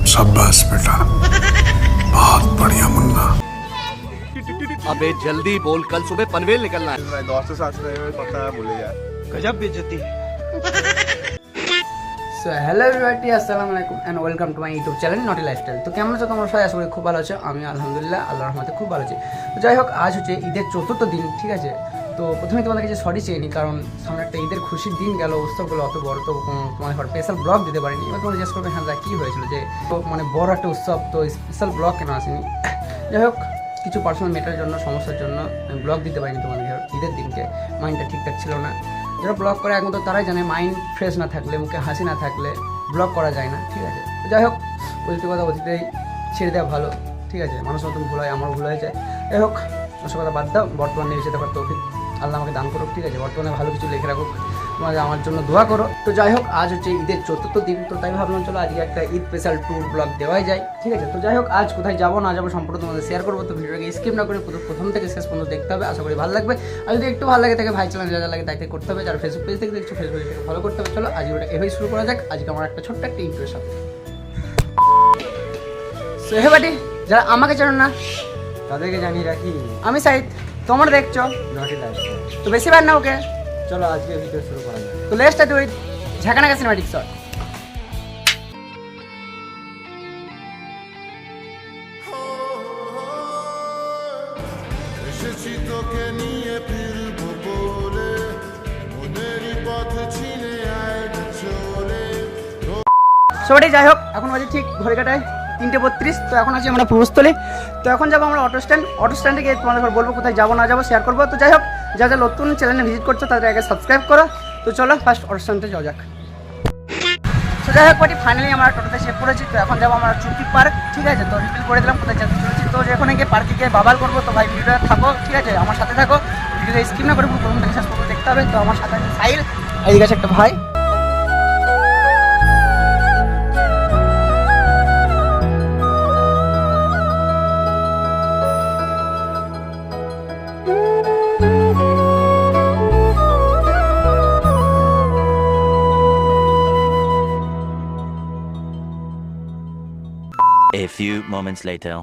शाबाश बेटा, बहुत बढ़िया मुन्ना। अबे जल्दी बोल, कल सुबह पनवेल निकलना है। मैं दोस्त के साथ में पता है भूले यार। गजब बेइज्जती। সো হ্যালো এভরিবডি, আসসালামু আলাইকুম and welcome to my YouTube channel নটি লাইফস্টাইল। তো কেমন আছো তোমরা সবাই? আশা করি খুব ভালো আছো। আমি আলহামদুলিল্লাহ আল্লাহর রহমতে খুব ভালো আছি। তো যাই হোক, আজ হচ্ছে ঈদের চতুর্থ দিন, ঠিক আছে। তো প্রথমে তোমাদের কাছে সরি চেয়ে নিই, কারণ সামনে একটা ঈদের খুশির দিন গেল, উৎসবগুলো অত বড়, তো তোমাদের ঘর স্পেশাল ব্লগ দিতে পারিনি। এবার তোমরা জিজ্ঞেস করবে হ্যাঁ কী হয়েছিল, যে মানে বড় একটা উৎসব, তো স্পেশাল ব্লগ কেন আসেনি। যাই হোক, কিছু পার্সোনাল ম্যাটারের জন্য, সমস্যার জন্য আমি ব্লগ দিতে পারিনি তোমাদের ঈদের দিনকে। মাইন্ডটা ঠিকঠাক ছিল না। যারা ব্লগ করে একমাত্র তারাই জানে, মাইন্ড ফ্রেশ না থাকলে, মুখে হাসি না থাকলে ব্লগ করা যায় না, ঠিক আছে। যাই হোক, অতীতের কথা অতীতেই ছেড়ে দেওয়া ভালো, ঠিক আছে। মানুষ মতন ভুল হয়, আমার ভুল হয়েছে। যাই হোক, ওসব কথা বাদ দাও। বর্তমানে এসে দেখার তৌফিক আল্লাহ আমাকে দান করুক, ঠিক আছে। বর্তমানে ভালো কিছু লিখে রাখুক, তোমাদের আমার জন্য দোয়া করো। তো যাই হোক, আজ হচ্ছে ঈদের চতুর্থ দিন, তো তাই ভাবলাম চলো আজকে একটা ঈদ স্পেশাল ট্যুর ব্লগ দেওয়াই যায়, ঠিক আছে। তো যাই হোক, আজ কোথায় যাবো না যাবো সম্পূর্ণ তোমাদের শেয়ার করবো। তো ভিডিওটাকে স্কিপ না করে প্রথম থেকে শেষ পর্যন্ত দেখতে হবে, আশা করি ভালো লাগবে। আর যদি একটু ভালো লাগে তাকে ভাই চ্যানেল যা লাগে তাই করতে হবে। যারা ফেসবুক পেজ থেকে দেখছো, ফেসবুক পেজটাকে ফলো করতে হবে। চলো আজকে ওটা এভাবেই শুরু করা যাক। আজকে আমার একটা ছোট্ট একটা ইন্টারেস্ট হবে। সো হে বাটি, যারা আমাকে জানো না তাদেরকে জানিয়ে রাখি, আমি সাইদ, তোমরা দেখছো নটি লাইফস্টাইল। তো বেশি বার না ওকে। চলো আজকে ভিডিও শুরু করা যাক। তো লেটস স্টার্ট উইথ ঝাঁকানাকা সিনেম্যাটিক শট। সবাই যাই হোক, এখন বাজে ঠিক ঘড়ি কাটায় 3:32। তো এখন আছি আমরা পূর্বস্থলী। তো এখন যাবো আমরা অটো স্ট্যান্ডে গিয়ে তোমাদের বলবো কোথায় যাবো না যাবো শেয়ার করবো। তো যাই হোক, যা যা নতুন চ্যানেলে ভিজিট করছো তাদের আগে সাবস্ক্রাইব করো। তো চলো ফার্স্ট অটো স্ট্যান্ডে যাওয়া যাক। তো যাই হোক, ফাইনালি আমরা টোটোতে চেক করেছি। তো এখন যাবো আমরা চুপি পার্ক, ঠিক আছে। তো রিভিল করে দিলাম কোথায় যেতে চলেছি। তো যখন গিয়ে পার্কে গিয়ে বাবাল করবো। তো ভাই ভিডিওটা থাকো, ঠিক আছে, আমার সাথে থাকো। ভিডিওটা স্কিপ না করে প্রথম থেকে শেষ পর্যন্ত দেখতে হবে। তো আমার সাথে আছে সাহিল, এইদিকে আছে একটা ভাই। A few moments later.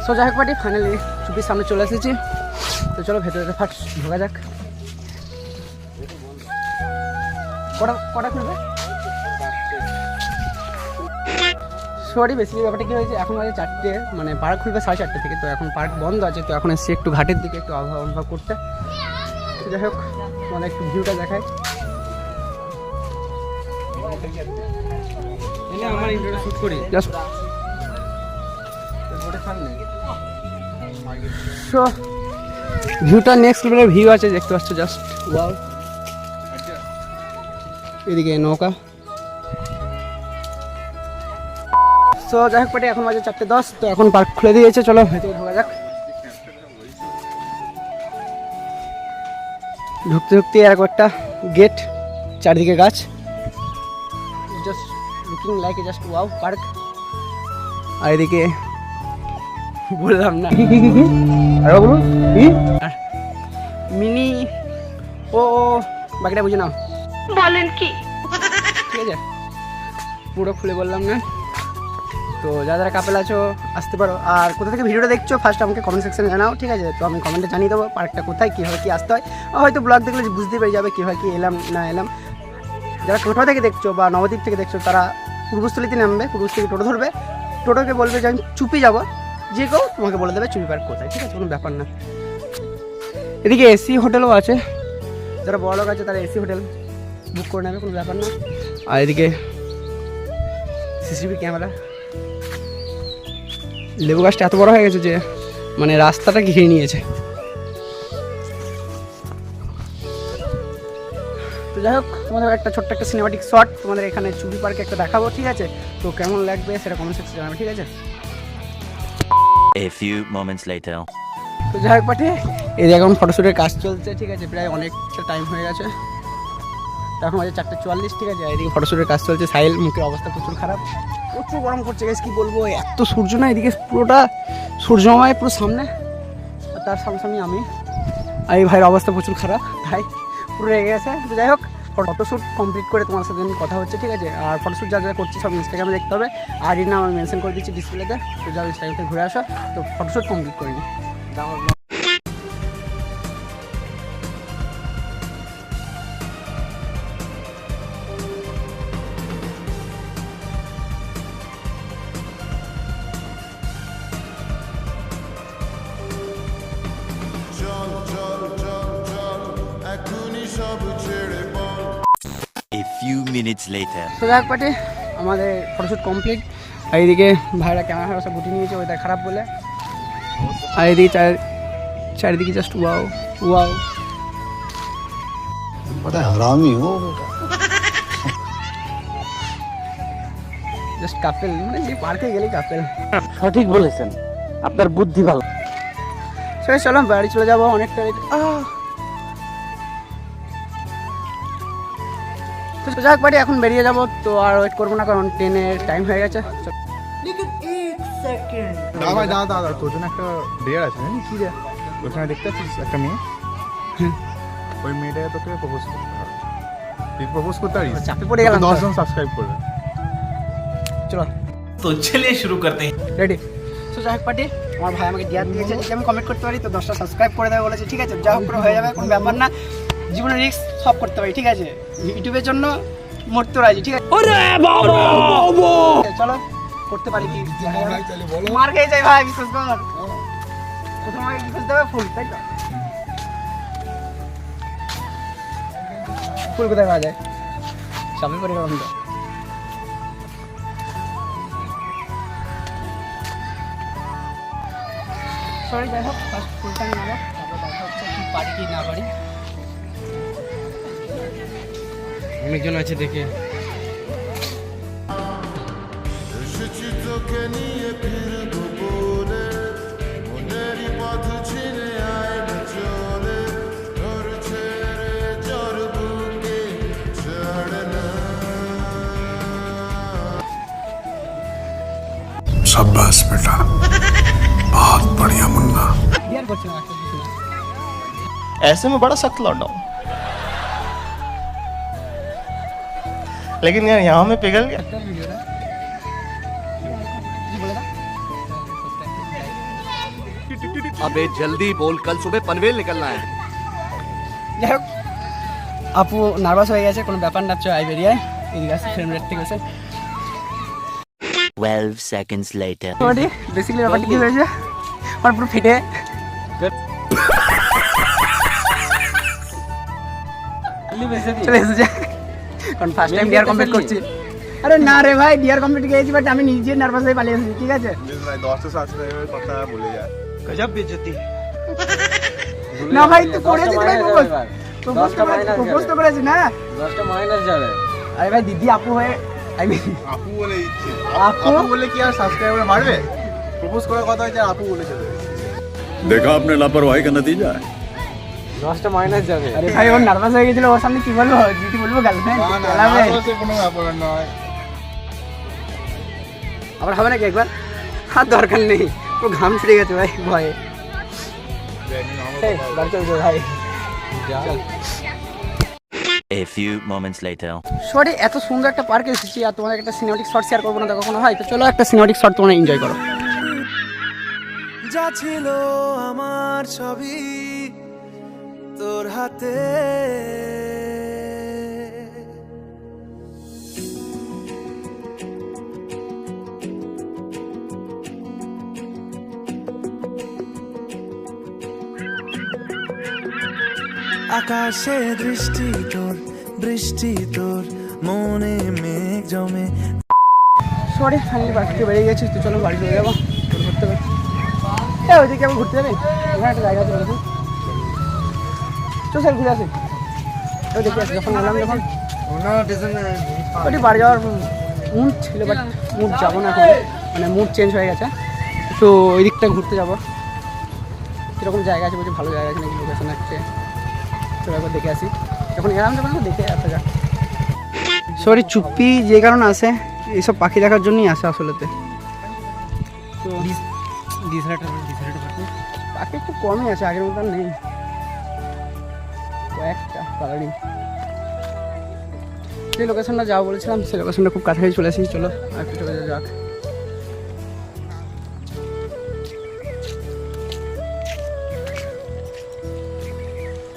So যাই হোক পার্টি, ফাইনালি চুপির সামনে চলে এসেছি। তো চলো ভেতরে ফার্স্ট ঢোকা যাক। কটা খুলবে? সরি বেশি ব্যাপারটা কী হয়েছে, এখন বাজে 4টে, মানে পার্ক খুলবে 4:30 থেকে। তো এখন পার্ক বন্ধ আছে। তো এখন এসছি একটু ঘাটের দিকে একটু আবহাওয়া অনুভব করতে। তো যাই হোক, মানে একটু ভিউটা দেখায়। আমার ইন্টারভিউ শুট করি জাস্ট সো ভিউটা নেক্সট লেভেলের ভিউ আছে, দেখতে পাচ্ছ জাস্ট ওয়াও। এদিকে নৌকা। সো যাই হোক পার্টি, এখন বাজে 4:10। তো এখন পার্ক খুলে দিয়েছে, চলো ভেতরে ঢোকা যাক। ঢুকতে ঢুকতে আর একটা গেট, চারদিকে গাছ, just looking like a just wow park. আর এদিকে বললাম না আর বলুন মিনি ও বাকিটা বুঝে নাও, বলেন কি, ঠিক আছে, পুরো খুলে বললাম না। তো যারা কাপেল আছো আসতে পারো। আর কোথা থেকে ভিডিওটা দেখছো ফার্স্ট আমাকে কমেন্ট সেকশনে জানাও, ঠিক আছে। তো আমি কমেন্টে জানিয়ে দেবো পার্কটা কোথায়, কীভাবে কী আসতে হয়। হয়তো ব্লগ দেখলে বুঝতে পেরে যাবে কীভাবে কী এলাম না এলাম। যারা টোটো থেকে দেখছো বা নবদ্বীপ থেকে দেখছো তারা পূর্বস্থলীতে নামবে, পূর্বস্থলী টোটো ধরবে। টোটোকে বলবে যে আমি চুপি যাবো, যে কেউ তোমাকে বলে দেবে চুপি পার্ক কোথায়, ঠিক আছে, কোনো ব্যাপার না। এদিকে এসি হোটেলও আছে, যারা বড় লোক আছে তারা এসি হোটেল বুক করে নেবে, কোনো ব্যাপার না। আর এদিকে সিসিটিভি ক্যামেরা। লেবু গাছটা এত বড় হয়ে গেছে যে মানে রাস্তাটাকে ঘিরে নিয়েছে। তো যাই হোক, তোমাদের একটা ছোট্ট একটা সিনেমাটিক শট তোমাদের এখানে চুপি পার্কে একটা দেখাবো, ঠিক আছে। তো কেমন লাগবে সেটা কমেন্ট সেকশনে জানাবে, ঠিক আছে। A few moments later. তো যাই হোক পাঠে, এই যে এখন ফটোশ্যুটের কাজ চলছে, ঠিক আছে, প্রায় অনেকটা টাইম হয়ে গেছে। তো এখন বাজে 4:44, ঠিক আছে। এদিকে ফটোশ্যুটের কাজ চলছে, সাহিল মুখের অবস্থা প্রচুর খারাপ, প্রচুর গরম করছে গাইস, কি বলবো, এত সূর্য না এদিকে, পুরোটা সূর্যময় পুরো সামনে, আর তার সামনাসামনি আমি। আর এই ভাইয়ের অবস্থা প্রচুর খারাপ, ভাই পুরো রেগে গেছে। তো যাই হোক, ফটোশ্যুট কমপ্লিট করে তোমার সাথে কথা হচ্ছে, ঠিক আছে? আর ফটোশ্যুট যা যা করছি সব ইনস্টাগ্রামে দেখতে হবে, আর এর নাম আমি মেনশন করে দিচ্ছি ডিসপ্লেতে, তো যাও ইনস্টাগ্রাম থেকে ঘুরে আসো। তো ফটোশ্যুট কমপ্লিট করে নিই। A few minutes later. তো যাক পাটি, আমাদের ফটোশ্যুট কমপ্লিট। আর এইদিকে ভাইরা ক্যামেরা সব গুটি নিয়েছে ওয়েদার খারাপ বলে। আর এইদিকে চারিদিকে জাস্ট ওয়াও ওয়াও। बड़ा हरामी हो। জাস্ট কাপেল, মানে যে পার্কে গেলেই কাপেল। সঠিক বলেছেন, আপনার বুদ্ধি ভালো। চলো বাড়ি চলে যাবো, অনেকটা তো যাক বাড়ি, এখন বেরিয়ে যাবো। তো আর ওয়েট করবো না, কারণ ট্রেনের টাইম হয়ে গেছে। দাদা দাদা দাদা তোর জন্য একটা ডেয়ার আছে জানিস কি রে? ওখানে দেখতে পাচ্ছিস একটা মেয়ে, ওই মেয়েটা তোকে প্রপোজ করতে হবে। তুই প্রপোজ করতে পারিস? চাপে পড়ে গেলাম। 10 জন সাবস্ক্রাইব করবে। চলো तो चलिए शुरू करते हैं। রেডি। তো যাই হোক পার্টি, আমার ভাই আমাকে ডিয়ার দিয়েছে যে আমি কমেন্ট করতে পারি, তো 10টা সাবস্ক্রাইব করে দেবে বলেছে, ঠিক আছে? যা হোক করে হয়ে যাবে, কোনো ব্যাপার না। জীবনের রিস্ক সব করতে পারি, ঠিক আছে? ইউটিউবের জন্য মরতে রাজি, ঠিক আছে? চলো করতে পারি কি? মার খেয়ে যাই ভাই, বিশ্বাস কর। প্রথম আগে বিশ্বাস দেবে ফুল, তাই তো? ফুল কোথায় পাওয়া যায়? সামনে পরে গেলাম তো। সরি, যাই হোক, ফার্স্ট ফুলটা নিয়ে নেবো, তারপর দেখা হচ্ছে কি পারি কি না পারি। অনেকজন আছে দেখে। शाबाश बेटा, बहुत बढ़िया मुन्ना। ডিয়ার করছে না একটা কিছু না। ऐसे में बड़ा सख्त लौटा हूँ, लेकिन यार यहाँ में पिघल गया। একটা ভিডিওটা কি বলে না? अबे जल्दी बोल, कल सुबह पनवेल निकलना है। যাই হোক, আপু নার্ভাস হয়ে গেছে, কোনো ব্যাপার না। চল বেরিয়ে এদিকে আসছে, ফ্রেম রেট থেকে আছে। 12 seconds later. বেসিক্যালি ব্যাপারটা কি হয়েছে, আমার পুরো ফেটে চলে এসেছে, কারণ ফার্স্ট টাইম ডিয়ার কমপ্লিট করছি। আরে না রে ভাই, ডিয়ার কমপ্লিট গেছি, বাট আমি নিজে নার্ভাস হয়ে পালিয়ে এসেছি, ঠিক আছে? ভাই 10টা সাবস্ক্রাইবের কথা ভুলে যা। গজব বেজতি। না ভাই, তুই করেছিস ভাই, প্রপোজ তো করেছিস না? 10টা মাইনাস যাবে। আরে ভাই দিদি আপু হয়ে, আই মিন আপু বলে দিচ্ছে। আপু? আপু বলে কি আর সাবস্ক্রাইবার বাড়বে? প্রপোজ করার কথা হচ্ছে, আপু বলে চলে গেছে। देखा आपने लापरवाही का नतीजा है। 10টা মাইনাস যাবে। আরে ভাই, ওর নার্ভাস হয়ে গেছিল, ওর সামনে কি বলবো? দিদি বলবো গার্লফ্রেন্ড না না, খেলাবে, নার্ভাসের কোনো ব্যাপার নয়। আবার হবে নাকি একবার? আর দরকার নেই, পুরো ঘাম ছেড়ে গেছে ভাই ভয়ে। এই, বাড়ি চল যাই ভাই। A few moments later. Sorry, এত সুন্দর একটা পার্কে এসেছি, আর তোমাদের একটা সিনেমাটিক শট শেয়ার করবো না তো কখনো হয়? তো চলো একটা সিনেমাটিক শট তোমরা এনজয় করো। যা ছিল আমার ছবি তোর হাতে, আকাশে দৃষ্টি তোর, বৃষ্টি তোর, মনে মেঘ জমে। সরি, ফাইনালি বাড়ি থেকে বেরিয়ে গেছিস, তো চলো বাড়ি চলে যাবো, ঘুরতে পারি। ওইদিকে আমি ঘুরতে যাবে, ওখানে একটা জায়গা আছে বলেছি, চল স্যার ঘুরে আসি। ওই দেখে আসি, যখন এলাম যখন ওটি বাড়ি যাওয়ার মুড ছিল, বাট মুড যাবো না এখন, মানে মুড চেঞ্জ হয়ে গেছে। তো ওই দিকটা ঘুরতে যাবো, কীরকম জায়গা আছে বলছি, ভালো জায়গা আছে নাকি, লোকেশন আছে, চলো একবার দেখে আসি। যখন এলাম যখন দেখে আসা যাক। সরি, চুপ্পি যে কারণে আসে, এইসব পাখি দেখার জন্যই আসে আসলেতে। তো পাখি একটু কমই আছে, আগের মতো আর নেই, কয়েকটা কালারিং। যে লোকেশনটা যাওয়া বলেছিলাম সেই লোকেশনটা খুব কাছাকাছি চলে এসেছি, চলো আর একটু চলে যাক।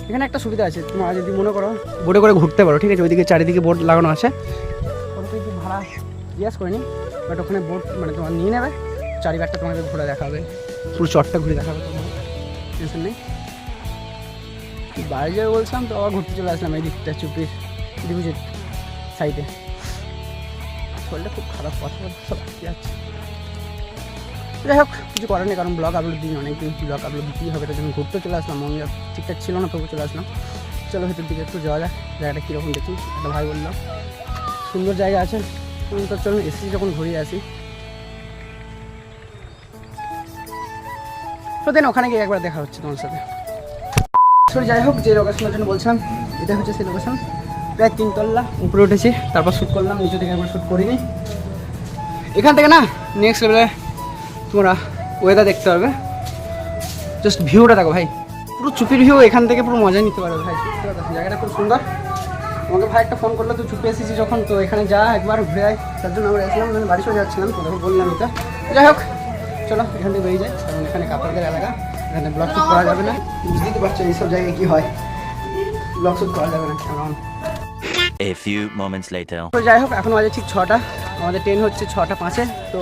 এখানে একটা সুবিধা আছে, তোমরা যদি মনে করো বোটে করে ঘুরতে পারো, ঠিক আছে, ওইদিকে চারিদিকে বোট লাগানো আছে, ওটা একটু ভাড়া জিজ্ঞাসা করিনি, বাট ওখানে বোট মানে তোমার নিয়ে নেবে, চারিবারটা তোমাকে ঘুরে দেখাবে, পুরো চটটা ঘুরে দেখাবে, তোমার টেনশন নেই। বাইরে যাবে বলছিলাম তো আবার ঘুরতে চলে আসলাম এই দিকটা চুপির ডিভিজিট সাইডে। শরীরটা খুব খারাপ, কথা বলতে সব যাচ্ছে। যাই হোক কিছু করার নেই, কারণ ব্লগ আপলোড দিন অনেকদিন ব্লগ আপলোড দিতেই হবে, এটা যখন ঘুরতে চলে আসলাম, মন ঠিকঠাক ছিল না, তবু চলে আসলাম। চলো ভেতর দিকে একটু যাওয়া যাক, জায়গাটা কীরকম দেখি। একটা ভাই বললাম সুন্দর জায়গা আছে, তো চলুন এসেছি যখন ঘুরিয়ে আসি। তো দেন ওখানে গিয়ে একবার দেখা হচ্ছে তোমার সাথে। সরি, যাই হোক যে লোকেশনের জন্য বলছিলাম এটা হচ্ছে সেই লোকেশন, প্রায় 3 তলা উপরে উঠেছি, তারপর শ্যুট করলাম, নিচে থেকে একবার শ্যুট করিনি। এখান থেকে না নেক্সট লেভেলে তোমরা ওয়েদার দেখতে পারবে, জাস্ট ভিউটা দেখো ভাই, পুরো চুপির ভিউ, এখান থেকে পুরো মজা নিতে পারবে ভাই, জায়গাটা খুব সুন্দর। আমাকে ভাই একটা ফোন করলো, তুই চুপে এসেছি যখন, তো এখানে যা একবার ঘুরে আয়, তার জন্য আমরা এসলাম, আমি বাড়ি চলে যাচ্ছিলাম, তো দেখো বললাম এটা। যাই হোক চলো এখান থেকে বেরিয়ে যাই, কারণ এখানে কাপড়দের এলাকা, এখানে ব্লগ শ্যুট করা যাবে না, বুঝতেই পারছো এইসব জায়গায় কী হয়, ব্লগ শ্যুট করা যাবে না কারণ। A few moments later. তো যাই হোক এখন বাজে ঠিক 6টা, আমাদের ট্রেন হচ্ছে 6:05, তো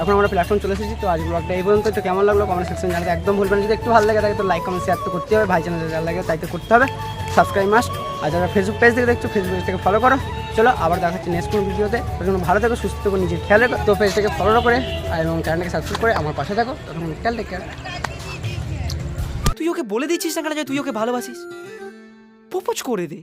এখন আমরা প্ল্যাটফর্ম চলে এসেছি। তো আজ ব্লগটা এই পর্যন্ত, তো কেমন লাগলো কমেন্ট সেকশন জানাতে একদম ভুলবেন না। যদি একটু ভালো লাগে থাকে তো লাইক কমেন্ট শেয়ার তো করতে হবে, ভাই চ্যানেলে যা লাগে তাই তো করতে হবে, সাবস্ক্রাইব মাস্ট। আর যারা ফেসবুক পেজ থেকে দেখছো ফেসবুক পেজ থেকে ফলো করো। চলো আবার দেখা হচ্ছে নেক্সট কোনো ভিডিওতে, তার জন্য ভালো থেকো, সুস্থ থেকো, নিজের খেয়াল রেখো। তো পেজটাকে ফলো করে এবং চ্যানেলটাকে সাবস্ক্রাইব করে আমার পাশে থাকো, তখন খেয়াল টেক কেয়ার। তুই ওকে বলে দিচ্ছিস না কেন যে তুই ওকে ভালোবাসিস? প্রপোজ করে দে।